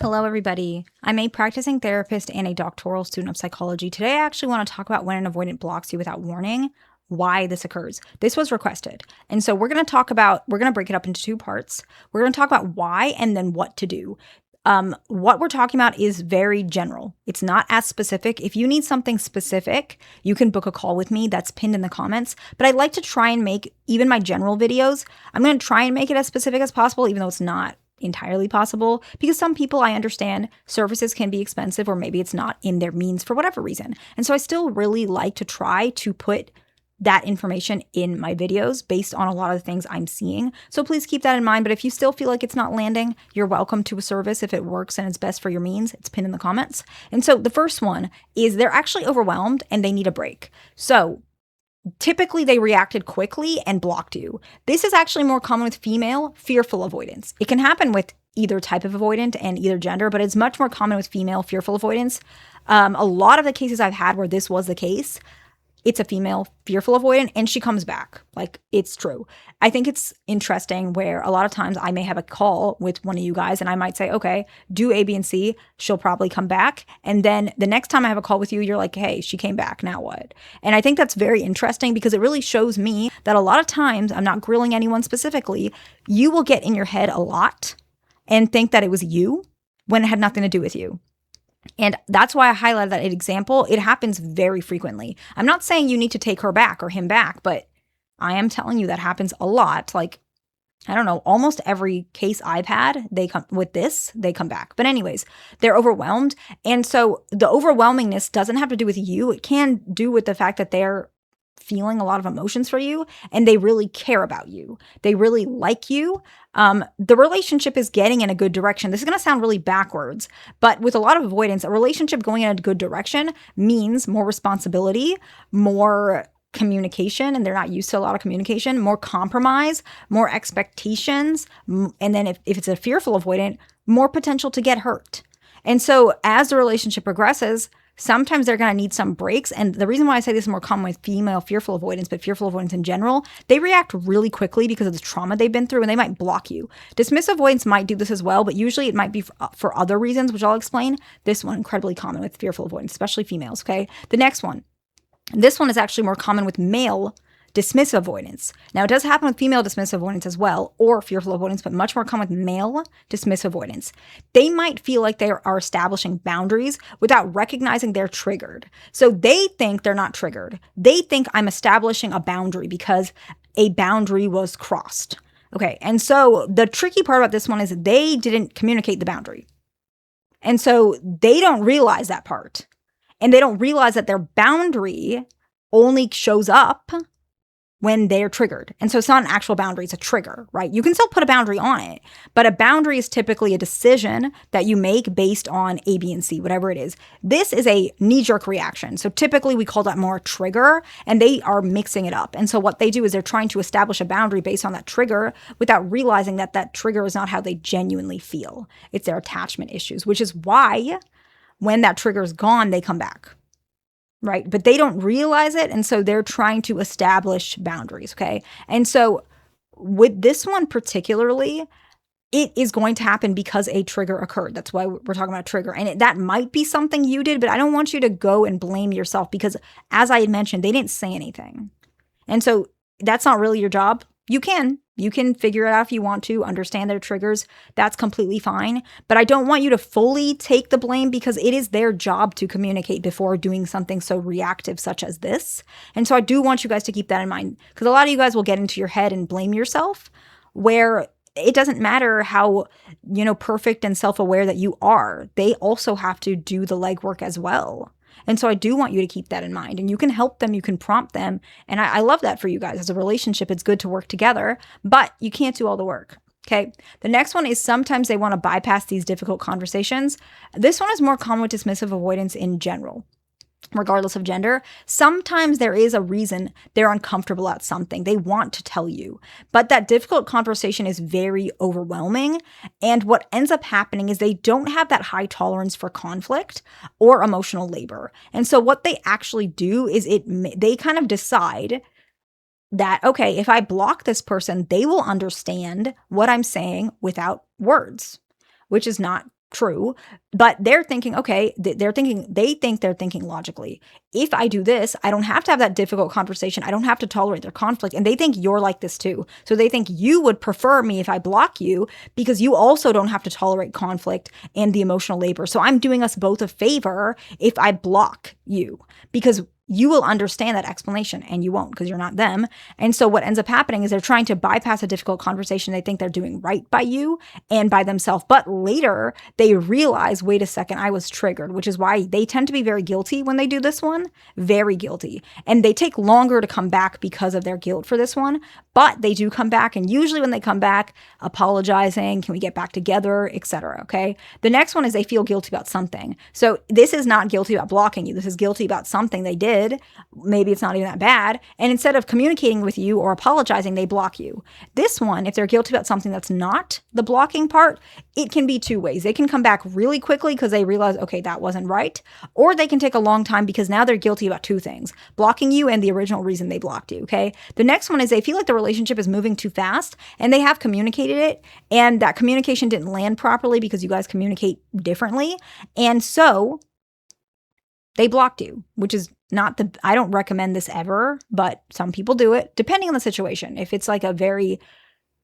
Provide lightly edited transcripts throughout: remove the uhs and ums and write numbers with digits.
Hello, everybody. I'm a practicing therapist and a doctoral student of psychology. Today, I actually want to talk about when an avoidant blocks you without warning, why this occurs. This was requested. And so we're going to break it up into two parts. We're going to talk about why and then what to do. What we're talking about is very general. It's not as specific. If you need something specific, you can book a call with me. That's pinned in the comments. But I'd like to try and make even my general videos, I'm going to try and make it as specific as possible, even though it's not entirely possible, because some people, I understand, services can be expensive, or maybe it's not in their means for whatever reason. And so I still really like to try to put that information in my videos based on a lot of the things I'm seeing. So please keep that in mind. But if you still feel like it's not landing, you're welcome to a service if it works and it's best for your means. It's pinned in the comments. And so the first one is they're actually overwhelmed and they need a break. So typically, they reacted quickly and blocked you. This is actually more common with female fearful avoidance. It can happen with either type of avoidant and either gender, but it's much more common with female fearful avoidance. A lot of the cases I've had where this was the case, it's a female fearful avoidant and she comes back. Like, it's true. I think it's interesting where a lot of times I may have a call with one of you guys and I might say, okay, do A, B, and C. She'll probably come back. And then the next time I have a call with you, you're like, hey, she came back. Now what? And I think that's very interesting because it really shows me that a lot of times, I'm not grilling anyone specifically, you will get in your head a lot and think that it was you when it had nothing to do with you. And that's why I highlighted that example. It happens very frequently. I'm not saying you need to take her back or him back, but I am telling you that happens a lot. Like, I don't know, almost every case I've had, they come back. But anyways, they're overwhelmed. And so the overwhelmingness doesn't have to do with you. It can do with the fact that they're feeling a lot of emotions for you and they really care about you. They really like you. The relationship is getting in a good direction. This is going to sound really backwards, but with a lot of avoidance, a relationship going in a good direction means more responsibility, more communication, and they're not used to a lot of communication, more compromise, more expectations. And then if it's a fearful avoidant, more potential to get hurt. And so as the relationship progresses, sometimes they're going to need some breaks. And the reason why I say this is more common with female fearful avoidance, but fearful avoidance in general, they react really quickly because of the trauma they've been through and they might block you. Dismissive avoidance might do this as well, but usually it might be for other reasons, which I'll explain. This one, incredibly common with fearful avoidance, especially females, okay? The next one. This one is actually more common with male dismissive avoidance. Now, it does happen with female dismissive avoidance as well, or fearful avoidance, but much more common with male dismissive avoidance. They might feel like they are establishing boundaries without recognizing they're triggered. So they think they're not triggered. They think I'm establishing a boundary because a boundary was crossed. Okay, and so the tricky part about this one is they didn't communicate the boundary. And so they don't realize that part. And they don't realize that their boundary only shows up when they're triggered. And so it's not an actual boundary, it's a trigger, right? You can still put a boundary on it, but a boundary is typically a decision that you make based on A, B, and C, whatever it is. This is a knee-jerk reaction. So typically we call that more a trigger, and they are mixing it up. And so what they do is they're trying to establish a boundary based on that trigger without realizing that that trigger is not how they genuinely feel. It's their attachment issues, which is why when that trigger is gone, they come back. Right? But they don't realize it. And so they're trying to establish boundaries. Okay. And so with this one particularly, it is going to happen because a trigger occurred. That's why we're talking about a trigger. And that might be something you did, but I don't want you to go and blame yourself because, as I had mentioned, they didn't say anything. And so that's not really your job. You can figure it out if you want to, understand their triggers. That's completely fine. But I don't want you to fully take the blame because it is their job to communicate before doing something so reactive such as this. And so I do want you guys to keep that in mind because a lot of you guys will get into your head and blame yourself where it doesn't matter how, perfect and self-aware that you are. They also have to do the legwork as well. And so I do want you to keep that in mind, and you can help them, you can prompt them. And I love that for you guys. As a relationship, it's good to work together, but you can't do all the work. Okay. The next one is sometimes they want to bypass these difficult conversations. This one is more common with dismissive avoidance in general. Regardless of gender, sometimes there is a reason they're uncomfortable at something. They want to tell you, but that difficult conversation is very overwhelming. And what ends up happening is they don't have that high tolerance for conflict or emotional labor. And so what they actually do is they kind of decide that, okay, if I block this person, they will understand what I'm saying without words, which is not true, but they're thinking, okay, they think they're thinking logically. If I do this, I don't have to have that difficult conversation. I don't have to tolerate their conflict. And they think you're like this too. So they think you would prefer me if I block you because you also don't have to tolerate conflict and the emotional labor. So I'm doing us both a favor if I block you, because you will understand that explanation and you won't because you're not them. And so what ends up happening is they're trying to bypass a difficult conversation. They think they're doing right by you and by themselves. But later they realize, wait a second, I was triggered, which is why they tend to be very guilty when they do this one, very guilty. And they take longer to come back because of their guilt for this one. But they do come back. And usually when they come back, apologizing, can we get back together, etc. Okay. The next one is they feel guilty about something. So this is not guilty about blocking you. This is guilty about something they did. Maybe it's not even that bad. And instead of communicating with you or apologizing, they block you. This one, if they're guilty about something that's not the blocking part, it can be two ways. They can come back really quickly because they realize, okay, that wasn't right. Or they can take a long time because now they're guilty about two things, blocking you and the original reason they blocked you. Okay. The next one is they feel like the relationship is moving too fast and they have communicated it and that communication didn't land properly because you guys communicate differently. And so they blocked you, which is I don't recommend this ever, but some people do it depending on the situation. If it's like a very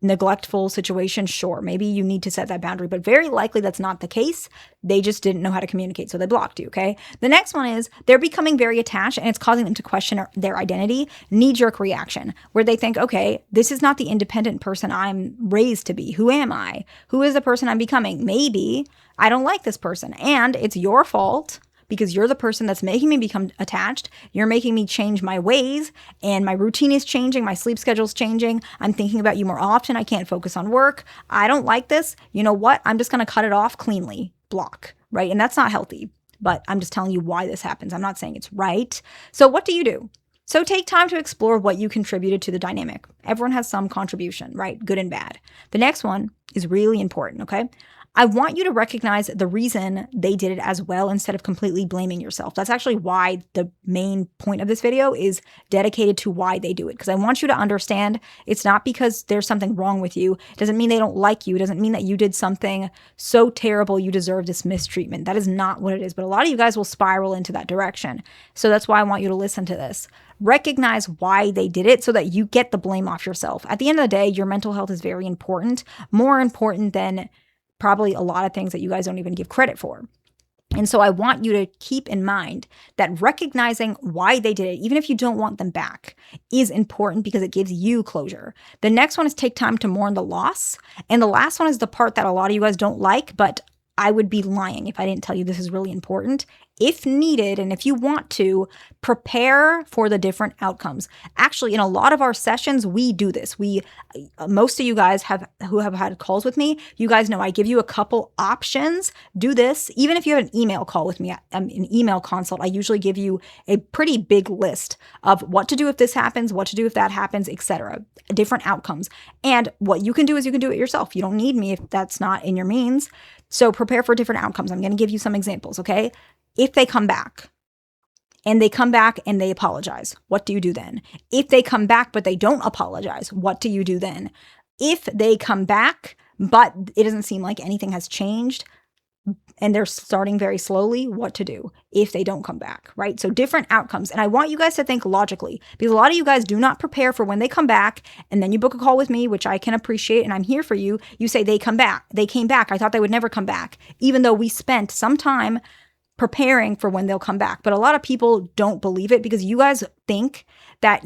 neglectful situation, sure, maybe you need to set that boundary, but very likely that's not the case. They just didn't know how to communicate, so they blocked you, okay? The next one is they're becoming very attached and it's causing them to question their identity, knee-jerk reaction, where they think, okay, this is not the independent person I'm raised to be. Who am I? Who is the person I'm becoming? Maybe I don't like this person and it's your fault because you're the person that's making me become attached. You're making me change my ways and my routine is changing. My sleep schedule's changing. I'm thinking about you more often. I can't focus on work. I don't like this. You know what? I'm just going to cut it off cleanly. Block, right? And that's not healthy, but I'm just telling you why this happens. I'm not saying it's right. So what do? So take time to explore what you contributed to the dynamic. Everyone has some contribution, right? Good and bad. The next one is really important, okay? I want you to recognize the reason they did it as well instead of completely blaming yourself. That's actually why the main point of this video is dedicated to why they do it. Because I want you to understand it's not because there's something wrong with you. It doesn't mean they don't like you. It doesn't mean that you did something so terrible you deserve this mistreatment. That is not what it is. But a lot of you guys will spiral into that direction. So that's why I want you to listen to this. Recognize why they did it so that you get the blame off yourself. At the end of the day, your mental health is very important, more important than probably a lot of things that you guys don't even give credit for. And so I want you to keep in mind that recognizing why they did it, even if you don't want them back, is important because it gives you closure. The next one is take time to mourn the loss. And the last one is the part that a lot of you guys don't like, but I would be lying if I didn't tell you this is really important. If needed, and if you want to, prepare for the different outcomes. Actually, in a lot of our sessions, we do this. Most of you guys who have had calls with me, you guys know I give you a couple options. Do this. Even if you have an email call with me, an email consult, I usually give you a pretty big list of what to do if this happens, what to do if that happens, etc. Different outcomes. And what you can do is you can do it yourself. You don't need me if that's not in your means. So prepare for different outcomes. I'm going to give you some examples, okay? If they come back and they apologize, what do you do then? If they come back but they don't apologize, what do you do then? If they come back but it doesn't seem like anything has changed and they're starting very slowly, what to do if they don't come back, right? So different outcomes. And I want you guys to think logically because a lot of you guys do not prepare for when they come back and then you book a call with me, which I can appreciate and I'm here for you. You say they come back. They came back. I thought they would never come back, even though we spent some time preparing for when they'll come back. But a lot of people don't believe it because you guys think that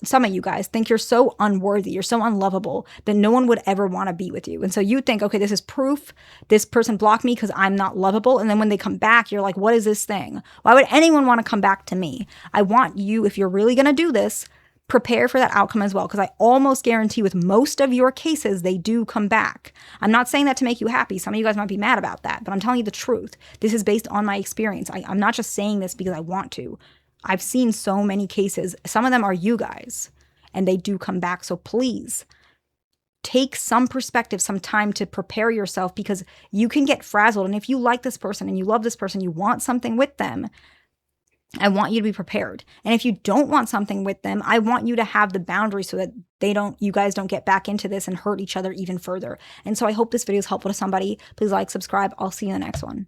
some of you guys think you're so unworthy, you're so unlovable that no one would ever want to be with you. And so you think, okay, this is proof this person blocked me because I'm not lovable. And then when they come back, you're like, what is this thing? Why would anyone want to come back to me? I want you, if you're really going to do this, prepare for that outcome as well, because I almost guarantee with most of your cases, they do come back. I'm not saying that to make you happy. Some of you guys might be mad about that, but I'm telling you the truth. This is based on my experience. I'm not just saying this because I want to. I've seen so many cases. Some of them are you guys, and they do come back. So please take some perspective, some time to prepare yourself because you can get frazzled. And if you like this person and you love this person, you want something with them, I want you to be prepared. And if you don't want something with them, I want you to have the boundary so that you guys don't get back into this and hurt each other even further. And so I hope this video is helpful to somebody. Please like, subscribe. I'll see you in the next one.